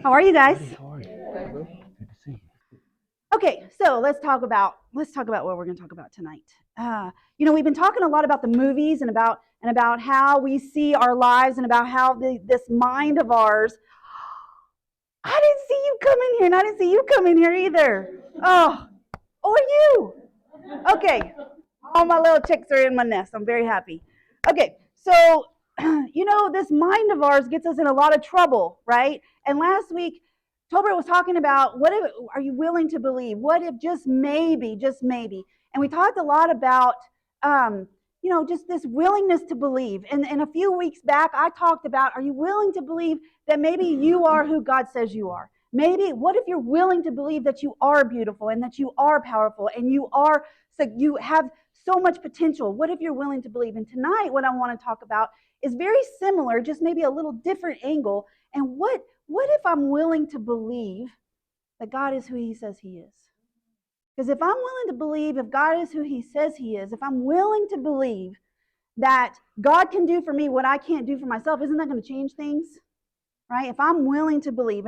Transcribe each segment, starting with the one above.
How are you guys? How are you? Good to see you. Okay, so let's talk about what we're going to talk about tonight. We've been talking a lot about the movies and about how we see our lives and about how this mind of ours. I didn't see you come in here, and I didn't see you come in here either. Oh, or you? Okay, all my little chicks are in my nest. I'm very happy. Okay, so this mind of ours gets us in a lot of trouble, right? And last week, Tolbert was talking about what if, are you willing to believe? What if just maybe? And we talked a lot about, just this willingness to believe. And a few weeks back, I talked about, are you willing to believe that maybe you are who God says you are? Maybe, what if you're willing to believe that you are beautiful and that you are powerful and you have so much potential? What if you're willing to believe? And tonight, what I want to talk about is very similar, just maybe a little different angle. And what if I'm willing to believe that God is who He says He is? Because if I'm willing to believe if God is who He says He is, if I'm willing to believe that God can do for me what I can't do for myself, isn't that going to change things? Right? If I'm willing to believe.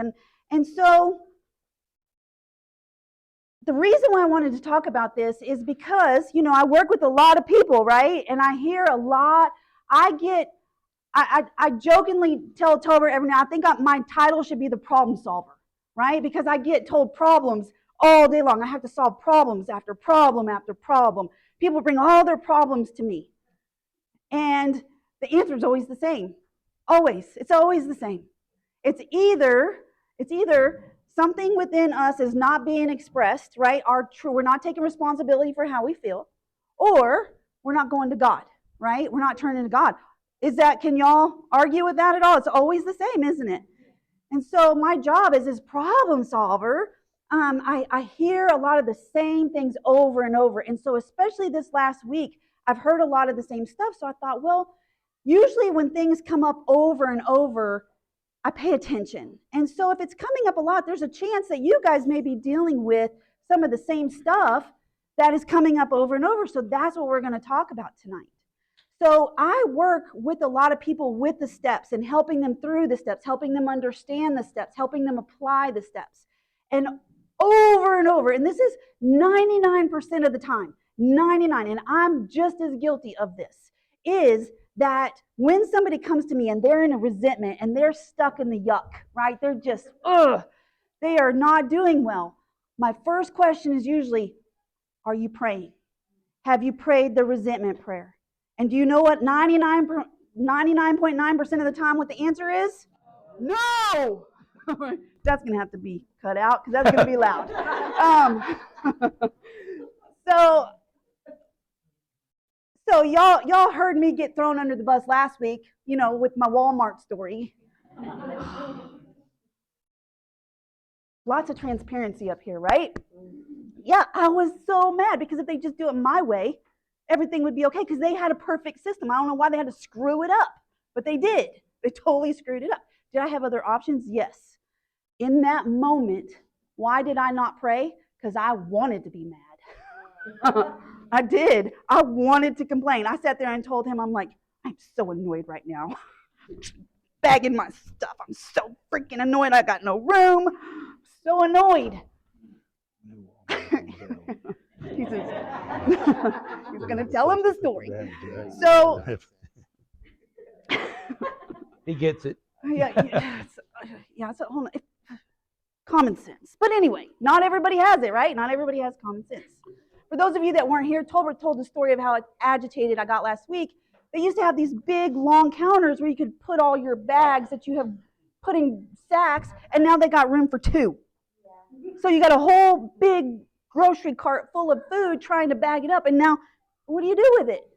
And so the reason why I wanted to talk about this is because, I work with a lot of people, right? And I hear a lot. I jokingly tell Tober every now, I think my title should be the problem solver, right? Because I get told problems all day long. I have to solve problems after problem after problem. People bring all their problems to me. And the answer is always the same. Always. It's always the same. It's either something within us is not being expressed, right? We're not taking responsibility for how we feel, or we're not going to God, right? We're not turning to God. Can y'all argue with that at all? It's always the same, isn't it? And so my job as this problem solver, I hear a lot of the same things over and over. And so especially this last week, I've heard a lot of the same stuff. So I thought, well, usually when things come up over and over, I pay attention. And so if it's coming up a lot, there's a chance that you guys may be dealing with some of the same stuff that is coming up over and over. So that's what we're going to talk about tonight. So I work with a lot of people with the steps and helping them through the steps, helping them understand the steps, helping them apply the steps. And over and over, and this is 99% of the time, 99, and I'm just as guilty of this, is that when somebody comes to me and they're in a resentment and they're stuck in the yuck, right? They're just, they are not doing well. My first question is usually, are you praying? Have you prayed the resentment prayer? And do you know what 99.9% of the time what the answer is? No! That's going to have to be cut out because that's going to be loud. So y'all heard me get thrown under the bus last week, with my Walmart story. Lots of transparency up here, right? Yeah, I was so mad because if they just do it my way, everything would be okay because they had a perfect system. I don't know why they had to screw it up, but they did. They totally screwed it up. Did I have other options? Yes. In that moment, why did I not pray? Because I wanted to be mad. I did. I wanted to complain. I sat there and told him, I'm like, I'm so annoyed right now. Bagging my stuff. I'm so freaking annoyed. I got no room. So annoyed. He's going to tell him the story. So he gets it. Yeah. So hold on. Common sense. But anyway, not everybody has it, right? Not everybody has common sense. For those of you that weren't here, Tolbert told the story of how agitated I got last week. They used to have these big, long counters where you could put all your bags that you have put in sacks, and now they got room for two. So you got a whole big grocery cart full of food trying to bag it up, and now what do you do with it?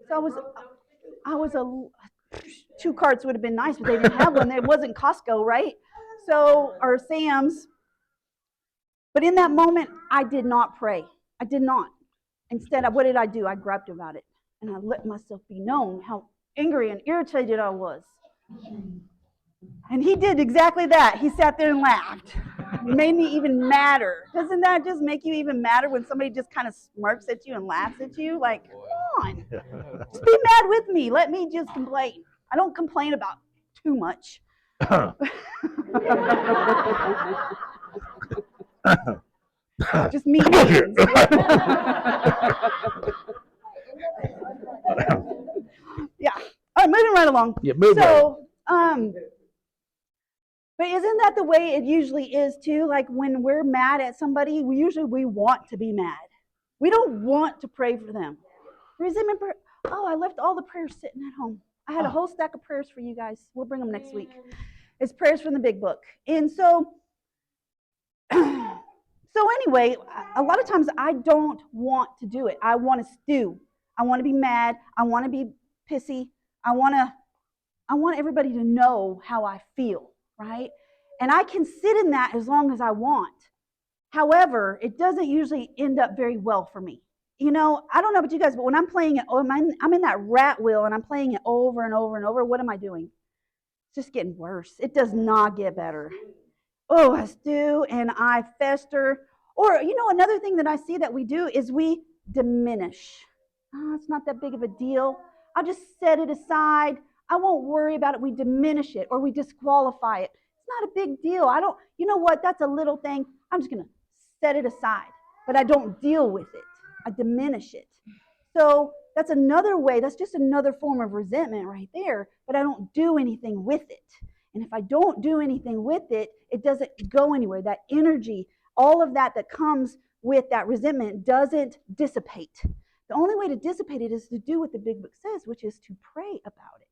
So two carts would have been nice, but they didn't have one. It wasn't Costco, right? Or Sam's. But in that moment, I did not pray. I did not. Instead, what did I do? I grabbed about it, and I let myself be known how angry and irritated I was. And he did exactly that. He sat there and laughed. It made me even madder. Doesn't that just make you even madder when somebody just kind of smirks at you and laughs at you? Like, come on. Just be mad with me. Let me just complain. I don't complain about too much. Just mean hands. Yeah. All right, moving right along. Yeah, move so, but isn't that the way it usually is too? Like when we're mad at somebody, we want to be mad. We don't want to pray for them. Resentment prayer. Oh, I left all the prayers sitting at home. I had a whole stack of prayers for you guys. We'll bring them next week. It's prayers from the big book. And so, anyway, a lot of times I don't want to do it. I want to stew. I want to be mad. I want to be pissy. I want everybody to know how I feel, right? And I can sit in that as long as I want. However, it doesn't usually end up very well for me. You know, I don't know about you guys, but when I'm playing it, I'm in that rat wheel and I'm playing it over and over and over. What am I doing? It's just getting worse. It does not get better. Oh, I stew and I fester. Or, you know, another thing that I see that we do is we diminish. Oh, it's not that big of a deal. I'll just set it aside. I won't worry about it. We diminish it or we disqualify it. It's not a big deal. You know what? That's a little thing. I'm just going to set it aside. But I don't deal with it. I diminish it. So that's another way. That's just another form of resentment right there. But I don't do anything with it. And if I don't do anything with it, it doesn't go anywhere. That energy, all of that comes with that resentment doesn't dissipate. The only way to dissipate it is to do what the big book says, which is to pray about it.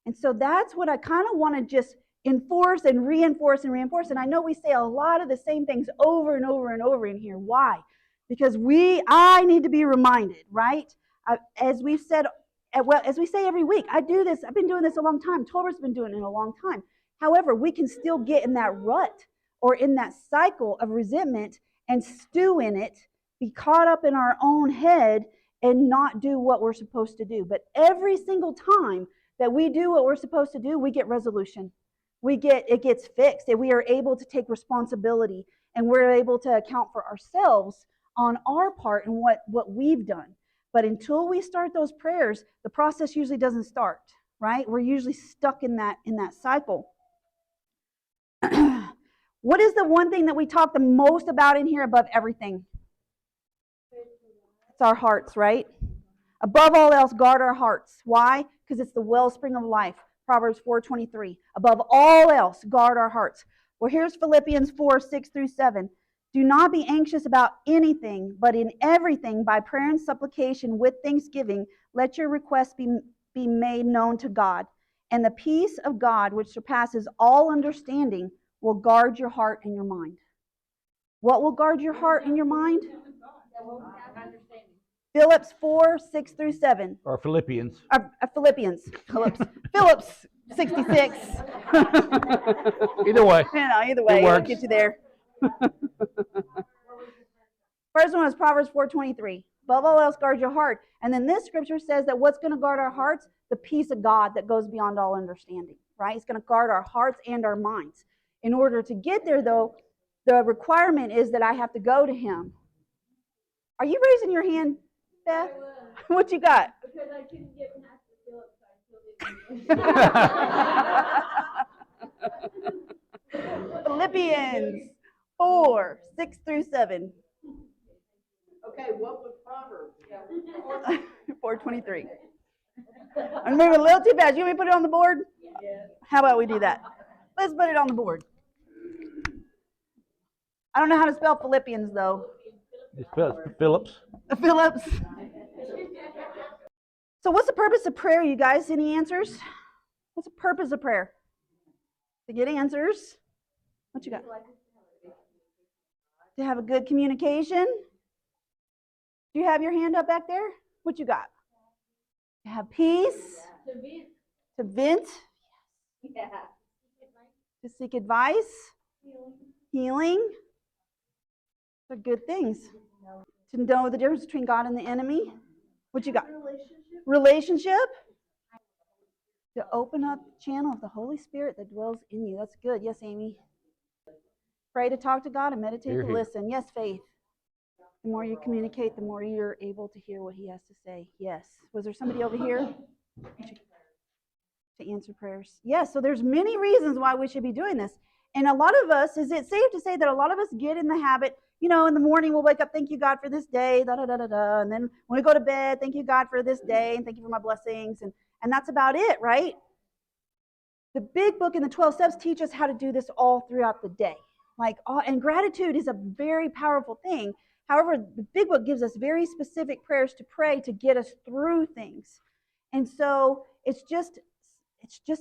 And so that's what I kind of want to just enforce and reinforce and reinforce. And I know we say a lot of the same things over and over and over in here. Why? Because I need to be reminded, right? As we've said, well, as we say every week, I do this. I've been doing this a long time. Tolbert's been doing it a long time. However, we can still get in that rut or in that cycle of resentment and stew in it, be caught up in our own head and not do what we're supposed to do. But every single time that we do what we're supposed to do, we get resolution. It gets fixed, and we are able to take responsibility, and we're able to account for ourselves on our part and what we've done. But until we start those prayers, the process usually doesn't start, right? We're usually stuck in that cycle. What is the one thing that we talk the most about in here above everything? It's our hearts, right? Above all else, guard our hearts. Why? Because it's the wellspring of life. Proverbs 4:23. Above all else, guard our hearts. Well, here's Philippians 4:6-7. Do not be anxious about anything, but in everything, by prayer and supplication with thanksgiving, let your requests be made known to God. And the peace of God, which surpasses all understanding, will guard your heart and your mind. What will guard your heart and your mind? Philippians 4:6-7. Or Philippians. Phillips 66. Either way. Either way, It I'll works. get you there. First one is Proverbs 4:23. Above all else, guard your heart. And then this scripture says that what's going to guard our hearts? The peace of God that goes beyond all understanding, right? It's going to guard our hearts and our minds. In order to get there, though, the requirement is that I have to go to Him. Are you raising your hand, Beth? What you got? Because I couldn't get past the Phillips, Philippians 4:6-7. Okay, what was Proverbs? 4:23. I'm moving a little too fast. You want me to put it on the board? Yes. How about we do that? Let's put it on the board. I don't know how to spell Philippians, though. It's Phillips. Phillips. So what's the purpose of prayer, you guys? Any answers? What's the purpose of prayer? To get answers. What you got? To have a good communication. Do you have your hand up back there? What you got? To have peace. To vent. Yeah. To seek advice. Healing. They're good things. To know the difference between God and the enemy. What you got? Relationship. To open up the channel of the Holy Spirit that dwells in you. That's good. Yes, Amy. Pray to talk to God and meditate to listen. Yes, Faith. The more you communicate, the more you're able to hear what He has to say. Yes. Was there somebody over here? To answer prayers. Yes, so there's many reasons why we should be doing this. And a lot of us, is it safe to say that a lot of us get in the habit, in the morning we'll wake up, thank you, God, for this day, da da da da da. And then when we go to bed, thank you, God, for this day, and thank you for my blessings. And that's about it, right? The big book and the 12 steps teach us how to do this all throughout the day. And gratitude is a very powerful thing. However, the big book gives us very specific prayers to pray to get us through things. And so it's just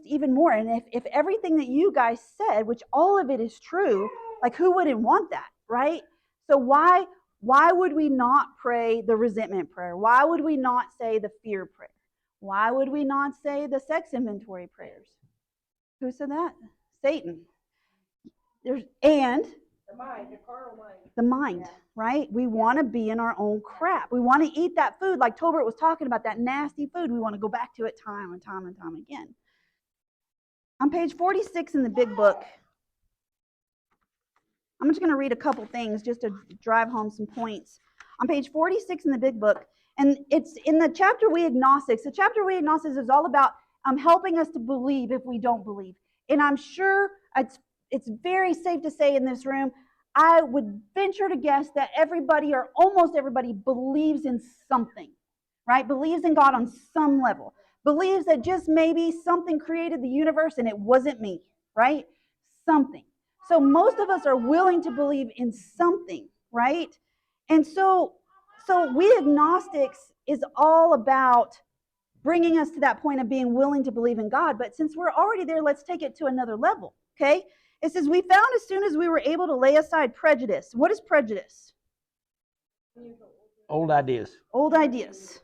even more. And if everything that you guys said, which all of it is true, who wouldn't want that, right? So why would we not pray the resentment prayer? Why would we not say the fear prayer? Why would we not say the sex inventory prayers? Who said that? Satan. And The mind, the carnal mind. the mind, right? We want to be in our own crap. We want to eat that food, like Tolbert was talking about, that nasty food. We want to go back to it time and time and time again. On page 46 in the big book, I'm just going to read a couple things just to drive home some points. On page 46 in the big book, and it's in the chapter We Agnostics. The chapter We Agnostics is all about helping us to believe if we don't believe. And I'm sure it's very safe to say in this room, I would venture to guess that everybody or almost everybody believes in something, right? Believes in God on some level. Believes that just maybe something created the universe and it wasn't me, right? Something. So most of us are willing to believe in something, right? And so We Agnostics is all about bringing us to that point of being willing to believe in God. But since we're already there, let's take it to another level, okay? It says, we found as soon as we were able to lay aside prejudice. What is prejudice? Old ideas. Old ideas.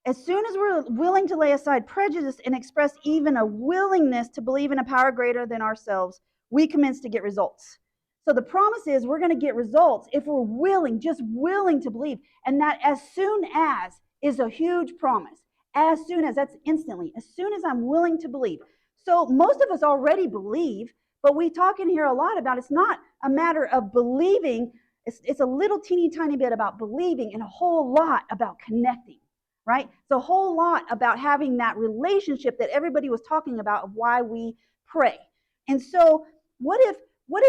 As soon as we're willing to lay aside prejudice and express even a willingness to believe in a power greater than ourselves, we commence to get results. So the promise is we're going to get results if we're willing, just willing to believe. And that as soon as is a huge promise. As soon as, that's instantly. As soon as I'm willing to believe. So most of us already believe, but we talk in here a lot about it's not a matter of believing. It's a little teeny tiny bit about believing and a whole lot about connecting. Right? It's a whole lot about having that relationship that everybody was talking about of why we pray. And so what if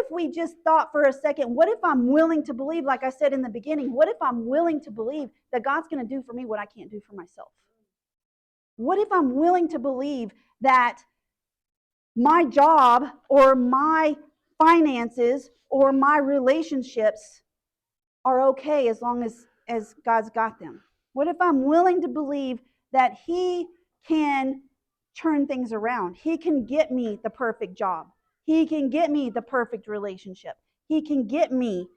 we just thought for a second, what if I'm willing to believe, like I said in the beginning, what if I'm willing to believe that God's going to do for me what I can't do for myself? What if I'm willing to believe that my job or my finances or my relationships are okay as long as God's got them? What if I'm willing to believe that He can turn things around? He can get me the perfect job. He can get me the perfect relationship. He can get me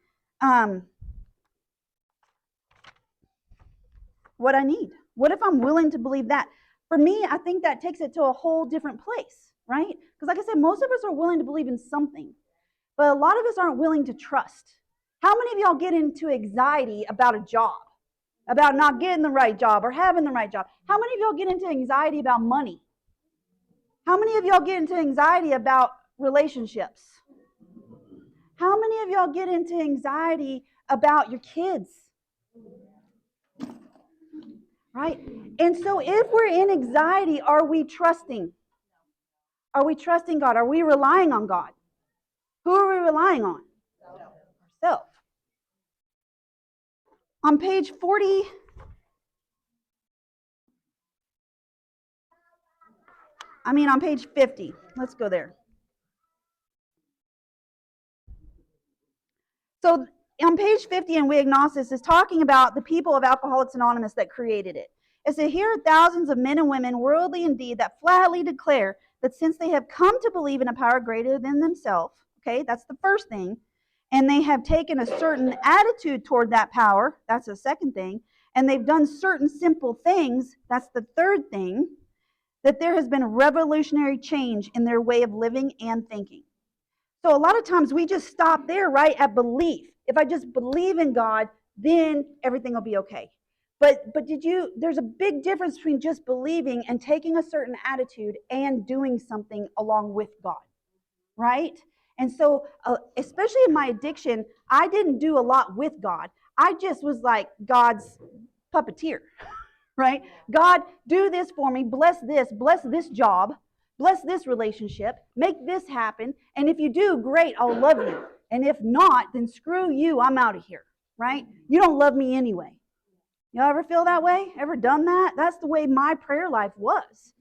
what I need. What if I'm willing to believe that? For me, I think that takes it to a whole different place, right? Because like I said, most of us are willing to believe in something, but a lot of us aren't willing to trust. How many of y'all get into anxiety about a job? About not getting the right job or having the right job? How many of y'all get into anxiety about money? How many of y'all get into anxiety about relationships? How many of y'all get into anxiety about your kids? Right? And so if we're in anxiety, are we trusting? Are we trusting God? Are we relying on God? Who are we relying on? Ourselves. On page 40, on page 50. Let's go there. So on page 50 in We Agnostics is talking about the people of Alcoholics Anonymous that created it. It says, here are thousands of men and women, worldly indeed, that flatly declare that since they have come to believe in a power greater than themselves, okay, that's the first thing, and they have taken a certain attitude toward that power, that's the second thing, and they've done certain simple things, that's the third thing, that there has been a revolutionary change in their way of living and thinking. So a lot of times we just stop there, right, at belief. If I just believe in God, then everything will be okay. But there's a big difference between just believing and taking a certain attitude and doing something along with God, right? And so, especially in my addiction, I didn't do a lot with God. I just was like God's puppeteer, right? God, do this for me. Bless this job, bless this relationship, make this happen. And if you do, great, I'll love you. And if not, then screw you, I'm out of here, right? You don't love me anyway. You ever feel that way? Ever done that? That's the way my prayer life was.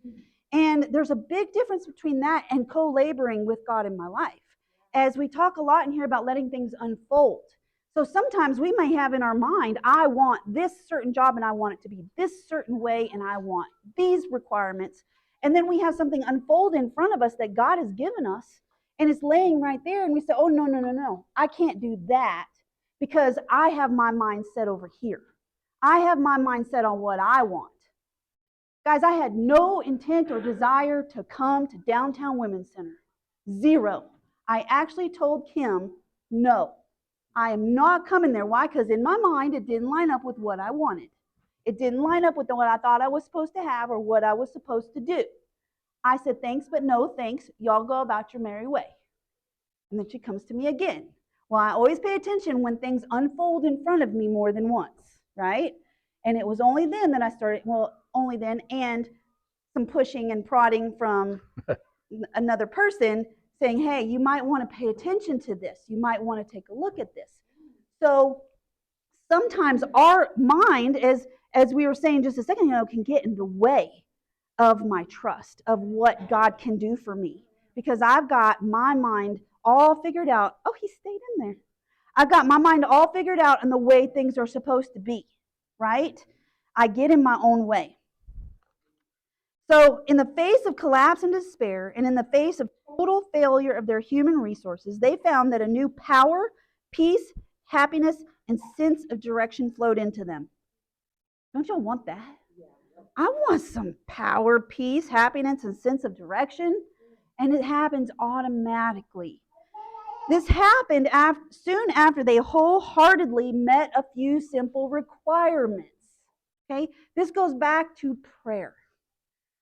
And there's a big difference between that and co-laboring with God in my life. As we talk a lot in here about letting things unfold. So sometimes we may have in our mind, I want this certain job and I want it to be this certain way and I want these requirements. And then we have something unfold in front of us that God has given us and it's laying right there and we say, oh, no. I can't do that because I have my mind set over here. I have my mind set on what I want. Guys, I had no intent or desire to come to Downtown Women's Center. Zero. I actually told Kim, no, I am not coming there. Why? Because in my mind, it didn't line up with what I wanted. It didn't line up with what I thought I was supposed to have or what I was supposed to do. I said, thanks, but no thanks. Y'all go about your merry way. And then she comes to me again. Well, I always pay attention when things unfold in front of me more than once, right? And it was only then that I started, only then, and some pushing and prodding from another person saying, hey, you might want to pay attention to this. You might want to take a look at this. So sometimes our mind, as we were saying just a second ago, can get in the way of my trust, of what God can do for me. Because I've got my mind all figured out. Oh, he stayed in there. I've got my mind all figured out in the way things are supposed to be, right? I get in my own way. So in the face of collapse and despair, and in the face of total failure of their human resources, they found that a new power, peace, happiness, and sense of direction flowed into them. Don't y'all want that? I want some power, peace, happiness, and sense of direction. And it happens automatically. This happened soon after they wholeheartedly met a few simple requirements. Okay? This goes back to prayer.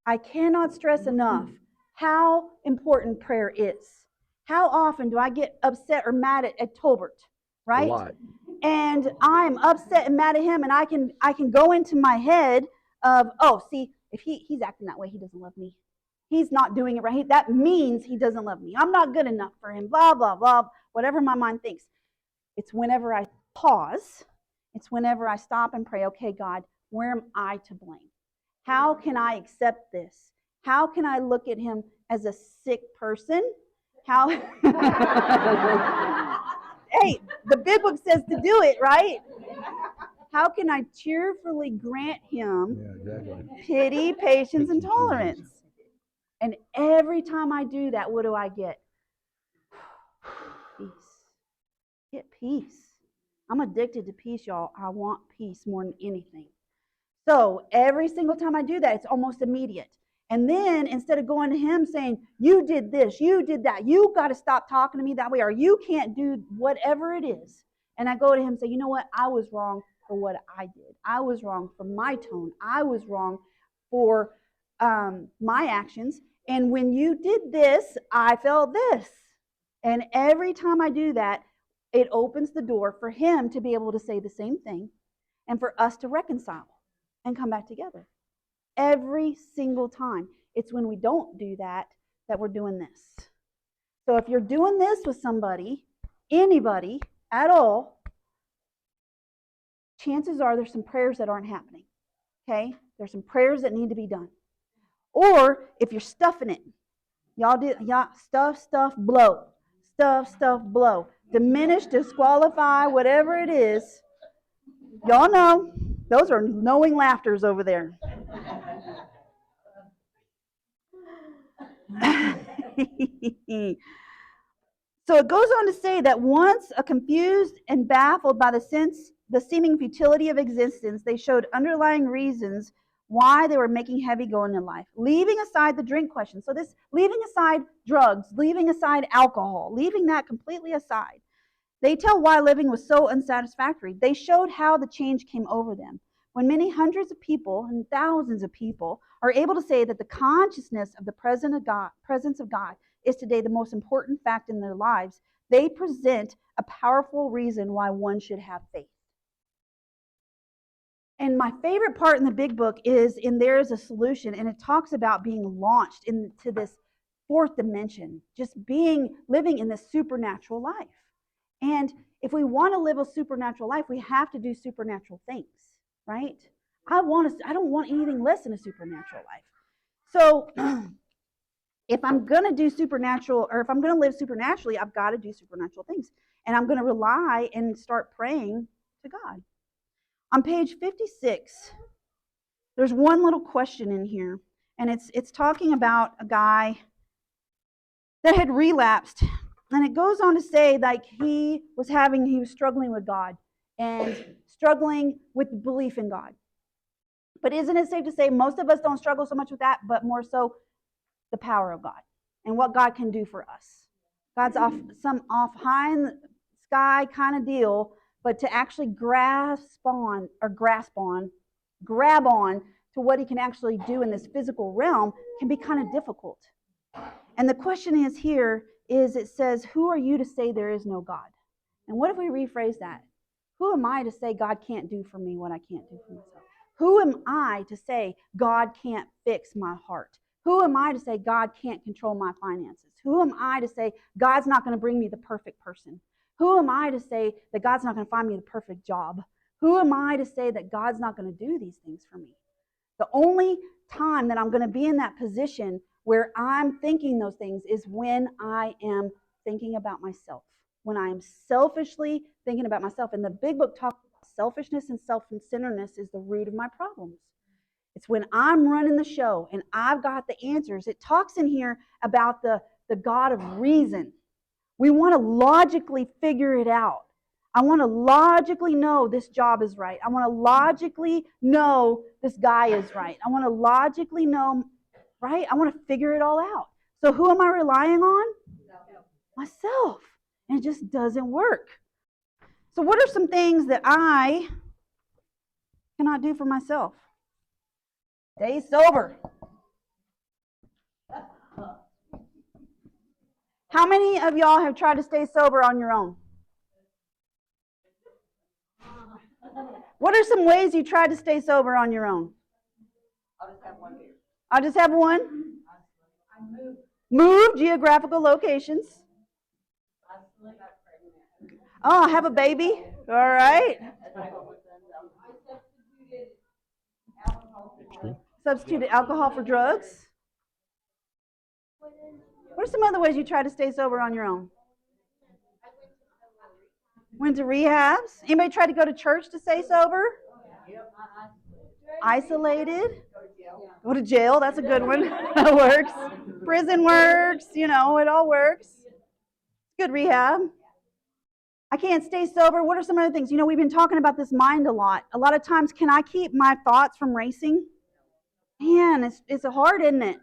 I cannot stress enough how important prayer is. How often do I get upset or mad at Tolbert, right? A lot. And I'm upset and mad at him, and I can go into my head of, oh, see, if he's acting that way, he doesn't love me. He's not doing it right. That means he doesn't love me. I'm not good enough for him, blah, blah, blah, whatever my mind thinks. It's whenever I pause, it's whenever I stop and pray, okay, God, where am I to blame? How can I accept this? How can I look at him as a sick person? How? Hey, the big book says to do it, right? How can I cheerfully grant him pity, patience, and tolerance? And every time I do that, what do I get? Peace. Get peace. I'm addicted to peace, y'all. I want peace more than anything. So every single time I do that, it's almost immediate. And then instead of going to him saying, you did this, you did that, you got to stop talking to me that way, or you can't do whatever it is. And I go to him and say, you know what? I was wrong for what I did. I was wrong for my tone. I was wrong for my actions. And when you did this, I felt this. And every time I do that, it opens the door for him to be able to say the same thing and for us to reconcile and come back together. Every single time. It's when we don't do that that we're doing this. So if you're doing this with somebody, anybody at all, chances are there's some prayers that aren't happening. Okay? There's some prayers that need to be done. Or if you're stuffing it, y'all stuff, blow. Stuff, blow. Diminish, disqualify, whatever it is. Y'all know, those are knowing laughters over there. So it goes on to say that once confused and baffled by the seeming futility of existence, they showed underlying reasons why they were making heavy going in life, leaving aside the drink question. So this, leaving aside drugs, leaving aside alcohol, leaving that completely aside. They tell why living was so unsatisfactory. They showed how the change came over them. When many hundreds of people and thousands of people are able to say that the consciousness of the presence of God is today the most important fact in their lives, they present a powerful reason why one should have faith. And my favorite part in the big book is in There Is a Solution, and it talks about being launched into this fourth dimension, just living in this supernatural life. And if we want to live a supernatural life, we have to do supernatural things, right? I don't want anything less than a supernatural life. So if I'm going to do supernatural, or if I'm going to live supernaturally, I've got to do supernatural things. And I'm going to rely and start praying to God. On page 56, there's one little question in here, and it's talking about a guy that had relapsed. And it goes on to say, like, he was struggling with God and struggling with belief in God. But isn't it safe to say most of us don't struggle so much with that, but more so the power of God and what God can do for us? God's off high in the sky kind of deal, but to actually grab on to what he can actually do in this physical realm can be kind of difficult. And the question is here is, it says, who are you to say there is no God? And what if we rephrase that? Who am I to say God can't do for me what I can't do for myself? Who am I to say God can't fix my heart? Who am I to say God can't control my finances? Who am I to say God's not going to bring me the perfect person? Who am I to say that God's not going to find me the perfect job? Who am I to say that God's not going to do these things for me? The only time that I'm going to be in that position where I'm thinking those things is when I am thinking about myself, when I am selfishly thinking about myself. And the big book talks about selfishness and self-centeredness is the root of my problems. It's when I'm running the show and I've got the answers. It talks in here about the God of reason. We want to logically figure it out. I want to logically know this job is right. I want to logically know this guy is right. I want to logically know, right? I want to figure it all out. So who am I relying on? Myself. And it just doesn't work. So what are some things that I cannot do for myself? Stay sober. How many of y'all have tried to stay sober on your own? What are some ways you tried to stay sober on your own? I'll just have one beer. I'll just have one. Move geographical locations. Oh, have a baby. All right. Substituted alcohol for drugs. What are some other ways you try to stay sober on your own? Went to rehabs. Anybody try to go to church to stay sober? Isolated. Go to jail. That's a good one. That works. Prison works. You know, it all works. Good rehab. I can't stay sober. What are some other things? You know, we've been talking about this mind a lot. A lot of times, can I keep my thoughts from racing? Man, it's hard, isn't it?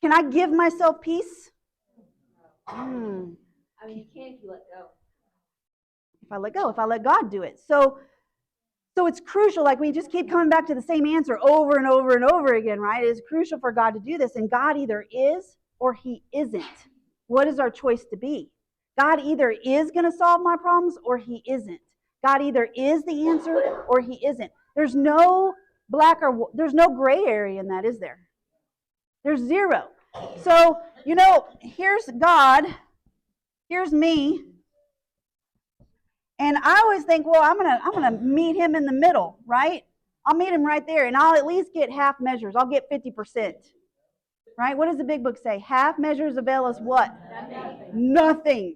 Can I give myself peace? I mean, you can if you let go. If I let God do it. So it's crucial, like we just keep coming back to the same answer over and over and over again, right? It is crucial for God to do this, and God either is or he isn't. What is our choice to be? God either is going to solve my problems or he isn't. God either is the answer or he isn't. There's no there's no gray area in that, is there? There's zero. So, you know, here's God, here's me, and I always think, well, I'm gonna meet him in the middle, right? I'll meet him right there, and I'll at least get half measures. I'll get 50%. Right? What does the big book say? Half measures avail us what? Nothing.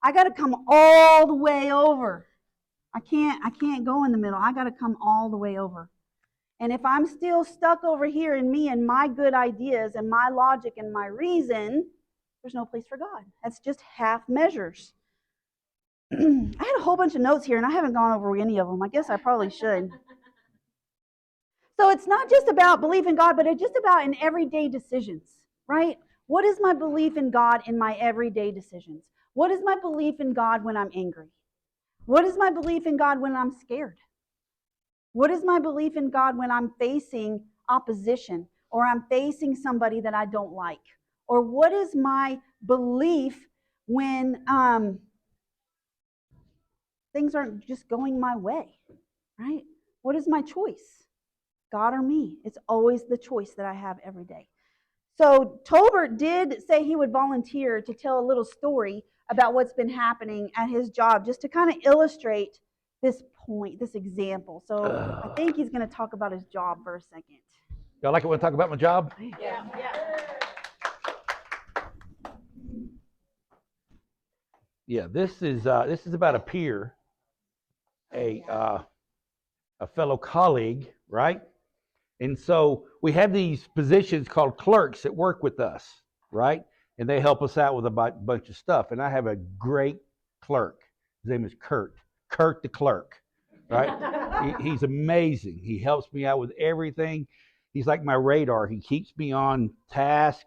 I got to come all the way over. I can't go in the middle. I got to come all the way over. And if I'm still stuck over here in me and my good ideas and my logic and my reason, there's no place for God. That's just half measures. I had a whole bunch of notes here, and I haven't gone over any of them. I guess I probably should. So it's not just about belief in God, but it's just about in everyday decisions, right? What is my belief in God in my everyday decisions? What is my belief in God when I'm angry? What is my belief in God when I'm scared? What is my belief in God when I'm facing opposition or I'm facing somebody that I don't like? Or what is my belief when things aren't just going my way, right? What is my choice? God or me? It's always the choice that I have every day. So Tolbert did say he would volunteer to tell a little story about what's been happening at his job, just to kind of illustrate this point, this example. So I think he's going to talk about his job for a second. Y'all like it when I talk about my job? Yeah. Yeah, this is about a peer, a fellow colleague, right? And so we have these positions called clerks that work with us, right? And they help us out with a bunch of stuff. And I have a great clerk. His name is Kurt. Kurt the clerk, right? He's amazing. He helps me out with everything. He's like my radar. He keeps me on task.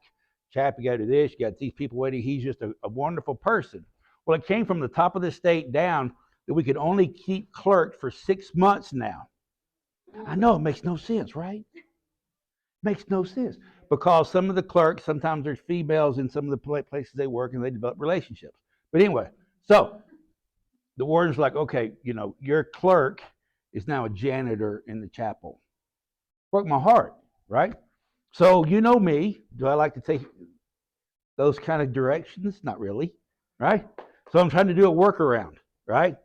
Chap, you got to do this. You got these people waiting. He's just a wonderful person. Well, it came from the top of the state down that we could only keep clerks for 6 months now. I know it makes no sense, right? Makes no sense because some of the clerks, sometimes there's females in some of the places they work and they develop relationships. But anyway, so the warden's like, okay, your clerk is now a janitor in the chapel. Broke my heart, right? So you know me. Do I like to take those kind of directions? Not really, right? So I'm trying to do a workaround, right?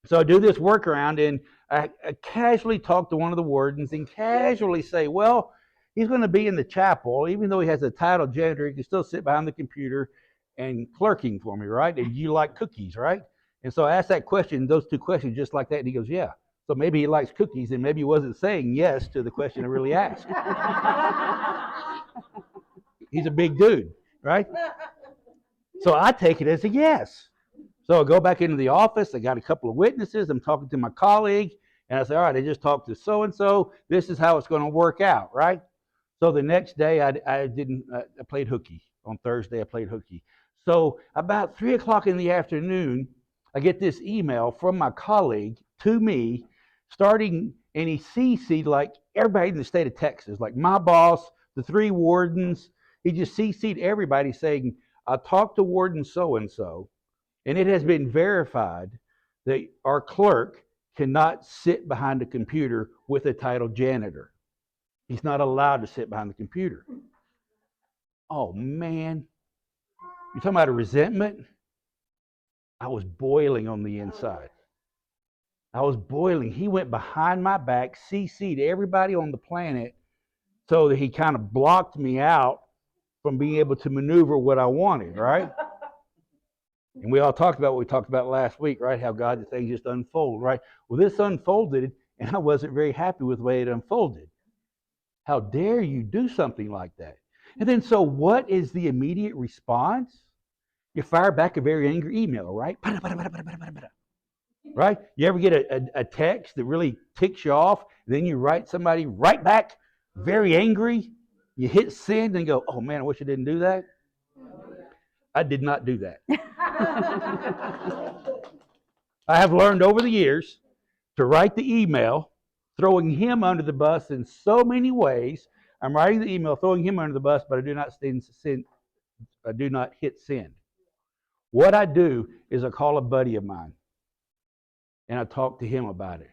So I do this workaround, and I casually talk to one of the wardens and casually say, well, he's going to be in the chapel. Even though he has a title janitor, he can still sit behind the computer and clerking for me, right? And you like cookies, right? And so I asked that question, those two questions just like that, and he goes, yeah. So maybe he likes cookies, and maybe he wasn't saying yes to the question I really asked. He's a big dude, right? So I take it as a yes. So I go back into the office. I got a couple of witnesses. I'm talking to my colleague, and I say, all right, I just talked to so-and-so. This is how it's going to work out, right? So the next day, I played hooky. On Thursday, I played hooky. So about 3 o'clock in the afternoon, I get this email from my colleague to me, and he CC'd like everybody in the state of Texas, like my boss, the 3 wardens. He just CC'd everybody saying, I talked to warden so-and-so, and it has been verified that our clerk cannot sit behind a computer with a title janitor. He's not allowed to sit behind the computer. Oh, man. You're talking about a resentment? I was boiling on the inside. I was boiling. He went behind my back, CC'd everybody on the planet so that he kind of blocked me out from being able to maneuver what I wanted, right? And we all talked about what we talked about last week, right? How God, the things just unfold, right? Well, this unfolded, and I wasn't very happy with the way it unfolded. How dare you do something like that? And then, so what is the immediate response? You fire back a very angry email, right? Right? You ever get a text that really ticks you off, and then you write somebody right back, very angry? You hit send and go, oh man, I wish I didn't do that. I did not do that. I have learned over the years to write the email, throwing him under the bus in so many ways. I'm writing the email, throwing him under the bus, but I do not hit send. What I do is I call a buddy of mine, and I talk to him about it.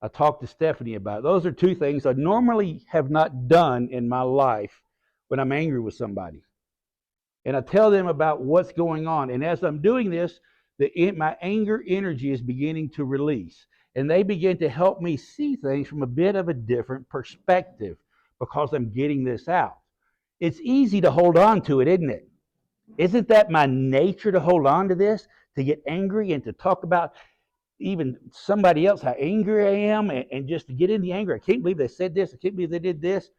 I talk to Stephanie about it. Those are 2 things I normally have not done in my life when I'm angry with somebody. And I tell them about what's going on. And as I'm doing this, my anger energy is beginning to release. And they begin to help me see things from a bit of a different perspective because I'm getting this out. It's easy to hold on to it, isn't it? Isn't that my nature to hold on to this, to get angry and to talk about even somebody else, how angry I am, and just to get in the anger? I can't believe they said this. I can't believe they did this.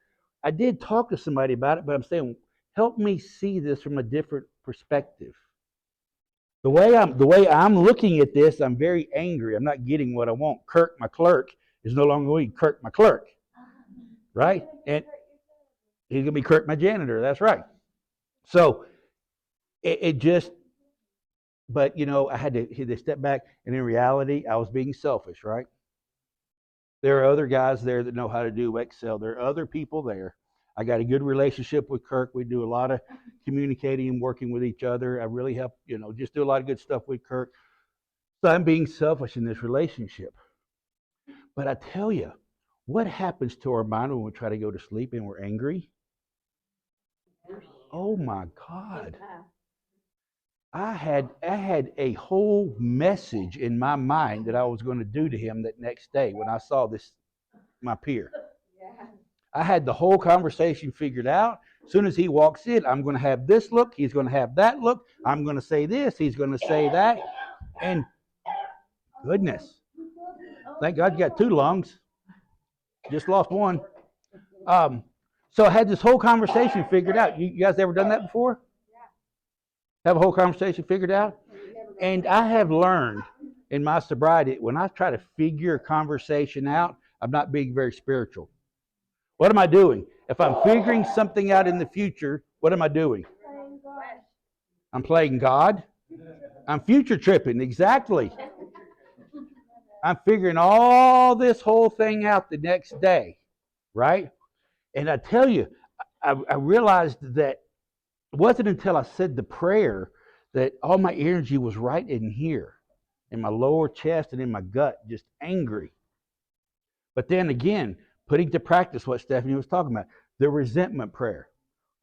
I did talk to somebody about it, but I'm saying, help me see this from a different perspective. The way I'm looking at this, I'm very angry. I'm not getting what I want. Kirk, my clerk, is no longer going to be Kirk, my clerk, right? And he's going to be Kirk, my janitor. That's right. So but I had to step back, and in reality, I was being selfish, right? There are other guys there that know how to do Excel. There are other people there. I got a good relationship with Kirk. We do a lot of communicating and working with each other. I really help, just do a lot of good stuff with Kirk. So I'm being selfish in this relationship. But I tell you, what happens to our mind when we try to go to sleep and we're angry? Oh my God. I had a whole message in my mind that I was going to do to him that next day when I saw my peer. I had the whole conversation figured out. As soon as he walks in, I'm going to have this look. He's going to have that look. I'm going to say this. He's going to say that. And goodness, thank God you got 2 lungs. Just lost one. So I had this whole conversation figured out. You guys ever done that before? Have a whole conversation figured out? And I have learned in my sobriety, when I try to figure a conversation out, I'm not being very spiritual. What am I doing? If I'm figuring something out in the future, what am I doing? I'm playing God. I'm future tripping, exactly. I'm figuring this whole thing out the next day, right? And I tell you, I realized that it wasn't until I said the prayer that all my energy was right in here, in my lower chest and in my gut, just angry. But then again, putting to practice what Stephanie was talking about, the resentment prayer.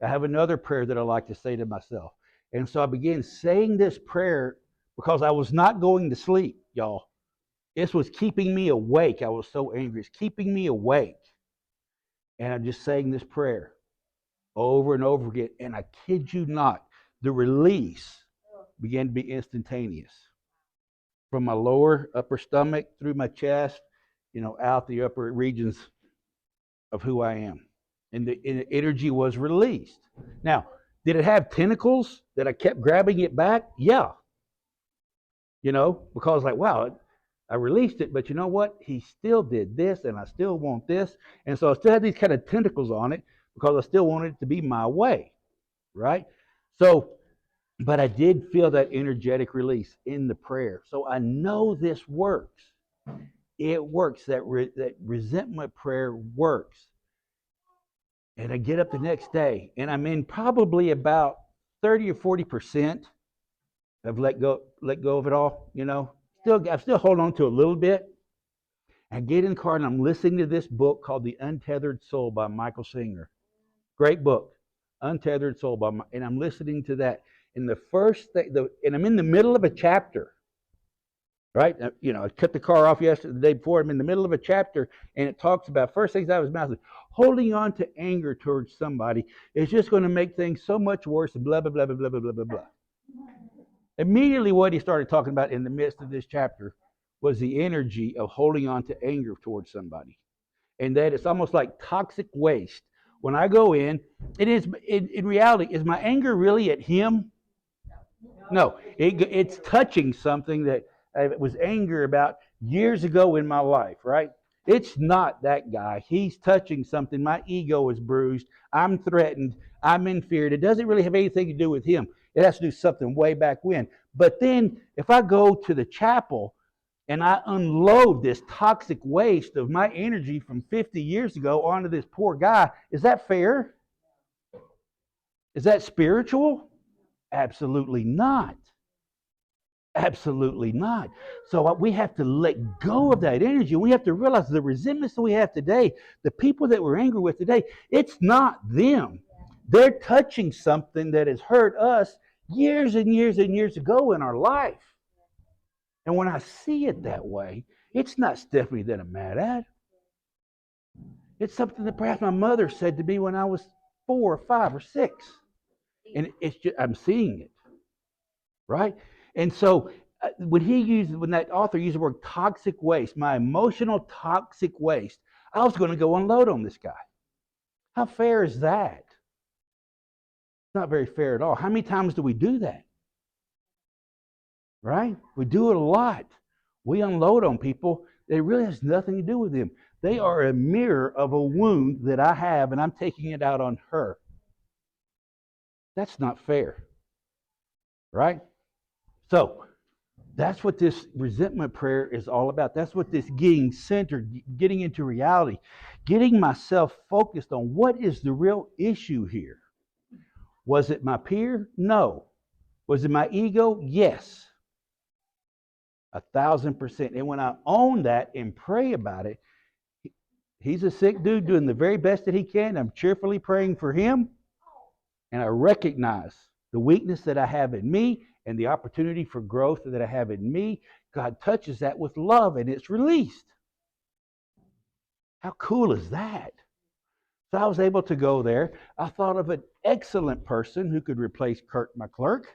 I have another prayer that I like to say to myself. And so I began saying this prayer because I was not going to sleep, y'all. This was keeping me awake. I was so angry. It's keeping me awake. And I'm just saying this prayer over and over again. And I kid you not, the release began to be instantaneous. From my lower upper stomach, through my chest, out the upper regions of who I am. And the energy was released. Now, did it have tentacles that I kept grabbing it back? Yeah. Because wow, I released it, but you know what? He still did this, and I still want this. And so I still had these kind of tentacles on it because I still wanted it to be my way, right? So, but I did feel that energetic release in the prayer. So I know this works. It works. That resentment prayer works. And I get up the next day, and I'm in probably about 30 or 40% of let go of it all. I'm still holding on to a little bit. I get in the car and I'm listening to this book called The Untethered Soul by Michael Singer. Great book, Untethered Soul and I'm listening to that. And the first thing, and I'm in the middle of a chapter, right? I cut the car off the day before. I'm in the middle of a chapter, and it talks about first things out of his mouth is holding on to anger towards somebody is just going to make things so much worse. And blah blah blah blah blah blah blah blah. Immediately, what he started talking about in the midst of this chapter was the energy of holding on to anger towards somebody, and that it's almost like toxic waste. When I go in reality, is my anger really at him? No, it's touching something that I was anger about years ago in my life, right? It's not that guy. He's touching something. My ego is bruised. I'm threatened. I'm in fear. It doesn't really have anything to do with him. It has to do something way back when. But then if I go to the chapel and I unload this toxic waste of my energy from 50 years ago onto this poor guy, is that fair? Is that spiritual? Absolutely not. Absolutely not. So we have to let go of that energy. We have to realize the resentments that we have today, the people that we're angry with today, it's not them. They're touching something that has hurt us years and years and years ago in our life. And when I see it that way, it's not Stephanie that I'm mad at. It's something that perhaps my mother said to me when I was 4 or 5 or 6. And it's just, I'm seeing it. Right? And so when that author used the word toxic waste, my emotional toxic waste, I was going to go unload on this guy. How fair is that? It's not very fair at all. How many times do we do that? Right? We do it a lot. We unload on people that really has nothing to do with them. They are a mirror of a wound that I have, and I'm taking it out on her. That's not fair. Right? So, that's what this resentment prayer is all about. That's what this getting centered, getting into reality, getting myself focused on what is the real issue here. Was it my peer? No. Was it my ego? Yes. 1,000%. And when I own that and pray about it, he's a sick dude doing the very best that he can. I'm cheerfully praying for him. And I recognize the weakness that I have in me and the opportunity for growth that I have in me. God touches that with love and it's released. How cool is that? So I was able to go there. I thought of an excellent person who could replace Kirk, my clerk.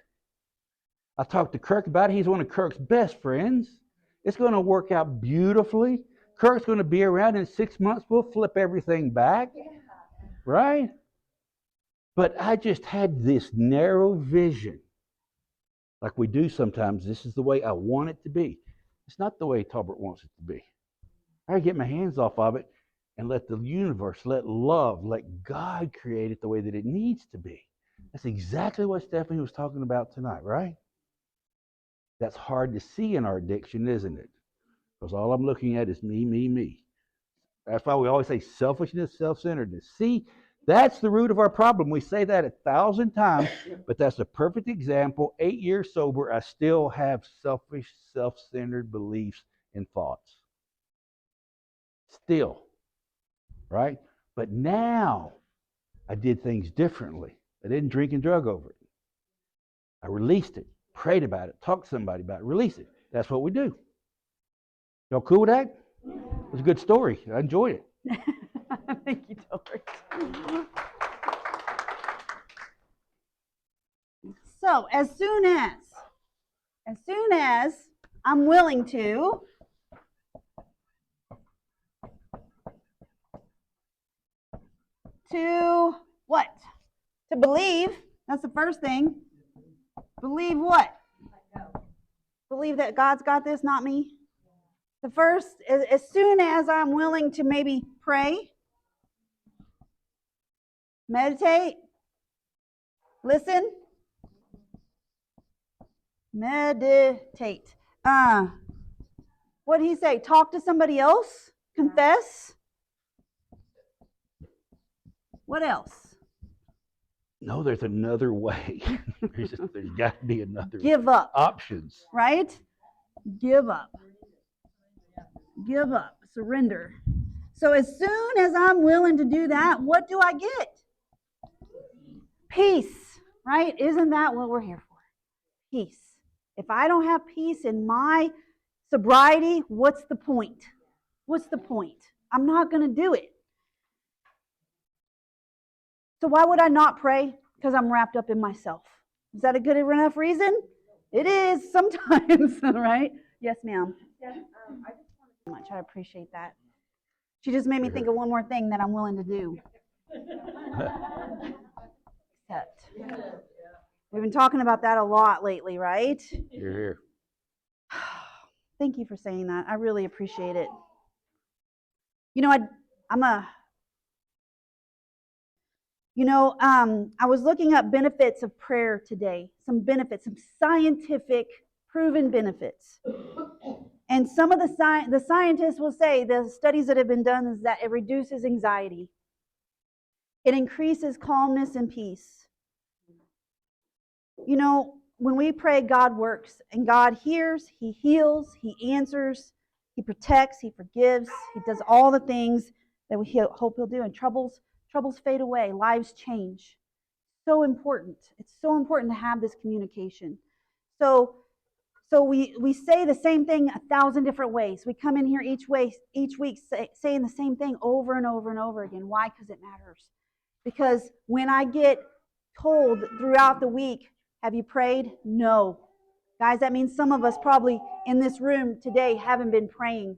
I talked to Kirk about it. He's one of Kirk's best friends. It's going to work out beautifully. Kirk's going to be around in 6 months. We'll flip everything back. Right? But I just had this narrow vision. Like we do sometimes. This is the way I want it to be. It's not the way Talbert wants it to be. I get my hands off of it and let the universe, let love, let God create it the way that it needs to be. That's exactly what Stephanie was talking about tonight, right? That's hard to see in our addiction, isn't it? Because all I'm looking at is me, me, me. That's why we always say selfishness, self-centeredness. See, that's the root of our problem. We say that 1,000 times, but that's a perfect example. 8 years sober, I still have selfish, self-centered beliefs and thoughts. Still, right? But now I did things differently. I didn't drink and drug over it. I released it, prayed about it, talked to somebody about it, released it. That's what we do. Y'all cool with that? It was a good story. I enjoyed it. Thank you, Talbert. So as soon as I'm willing to what? To believe. That's the first thing. Believe what? Believe that God's got this, not me. The first, as soon as I'm willing to maybe pray, meditate, listen, meditate. What did he say? Talk to somebody else? Confess? What else? No, there's another way. there's got to be another Give way. up. Options. Right? Give up. Give up. Surrender. So as soon as I'm willing to do that, what do I get? Peace. Right? Isn't that what we're here for? Peace. If I don't have peace in my sobriety, what's the point? What's the point? I'm not going to do it. So why would I not pray? Because I'm wrapped up in myself. Is that a good enough reason? It is sometimes, right? Yes, ma'am. Yeah, I just Much. I appreciate that. She just made me think of one more thing that I'm willing to do. Except, we've been talking about that a lot lately, right? You're here. Thank you for saying that. I really appreciate it. You know, I was looking up benefits of prayer today. Some benefits, some scientific proven benefits. And some of the scientists will say, the studies that have been done, is that it reduces anxiety. It increases calmness and peace. You know, when we pray, God works, and God hears, He heals, He answers, He protects, He forgives, He does all the things that we hope He'll do, and troubles fade away, lives change. So important. It's so important to have this communication. So we say the same thing 1,000 different ways. We come in here each week saying the same thing over and over and over again. Why? Because it matters. Because when I get told throughout the week, have you prayed? No. Guys, that means some of us probably in this room today haven't been praying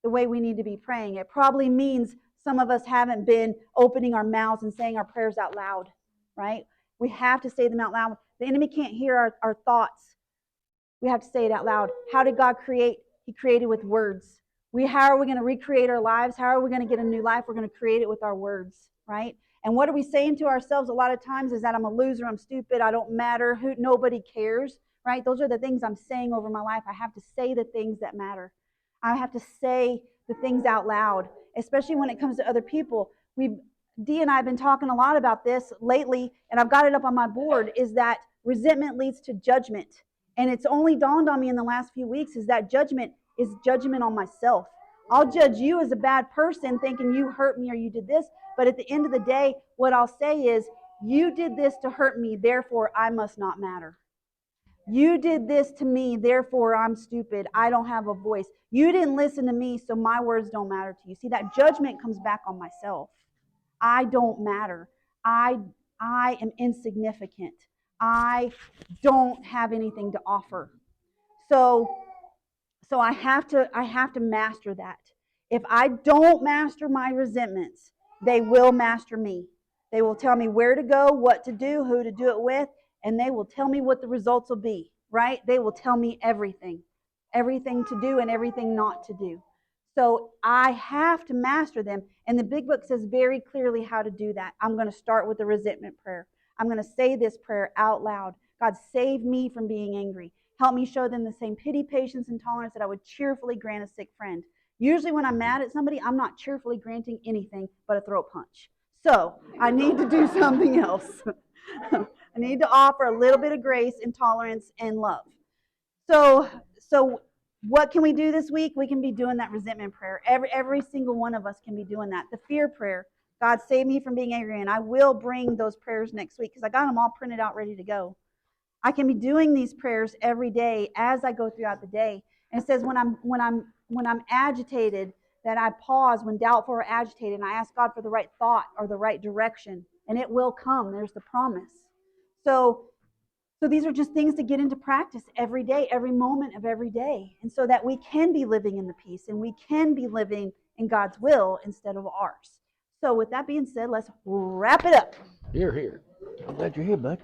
the way we need to be praying. It probably means some of us haven't been opening our mouths and saying our prayers out loud, right? We have to say them out loud. The enemy can't hear our thoughts. We have to say it out loud. How did God create? He created with words. How are we going to recreate our lives? How are we going to get a new life? We're going to create it with our words, right? And what are we saying to ourselves a lot of times is that I'm a loser, I'm stupid, I don't matter, nobody cares, right? Those are the things I'm saying over my life. I have to say the things that matter. I have to say the things out loud, especially when it comes to other people. Dee and I have been talking a lot about this lately, and I've got it up on my board, is that resentment leads to judgment. And it's only dawned on me in the last few weeks is that judgment is judgment on myself. I'll judge you as a bad person thinking you hurt me or you did this. But at the end of the day, what I'll say is, you did this to hurt me, therefore I must not matter. You did this to me, therefore I'm stupid. I don't have a voice. You didn't listen to me, so my words don't matter to you. See, that judgment comes back on myself. I don't matter. I am insignificant. I don't have anything to offer. So I have to master that. If I don't master my resentments, they will master me. They will tell me where to go, what to do, who to do it with, and they will tell me what the results will be, right? They will tell me everything to do and everything not to do. So I have to master them. And the big book says very clearly how to do that. I'm going to start with the resentment prayer. I'm going to say this prayer out loud. God, save me from being angry. Help me show them the same pity, patience, and tolerance that I would cheerfully grant a sick friend. Usually when I'm mad at somebody, I'm not cheerfully granting anything but a throat punch. So I need to do something else. I need to offer a little bit of grace and tolerance and love. So what can we do this week? We can be doing that resentment prayer. Every single one of us can be doing that. The fear prayer, God save me from being angry. And I will bring those prayers next week because I got them all printed out ready to go. I can be doing these prayers every day as I go throughout the day. And it says when I'm agitated, that I pause when doubtful or agitated, and I ask God for the right thought or the right direction, and it will come. There's the promise. So these are just things to get into practice every day, every moment of every day, and so that we can be living in the peace and we can be living in God's will instead of ours. So with that being said, let's wrap it up. Here. I'm glad you're here, bud.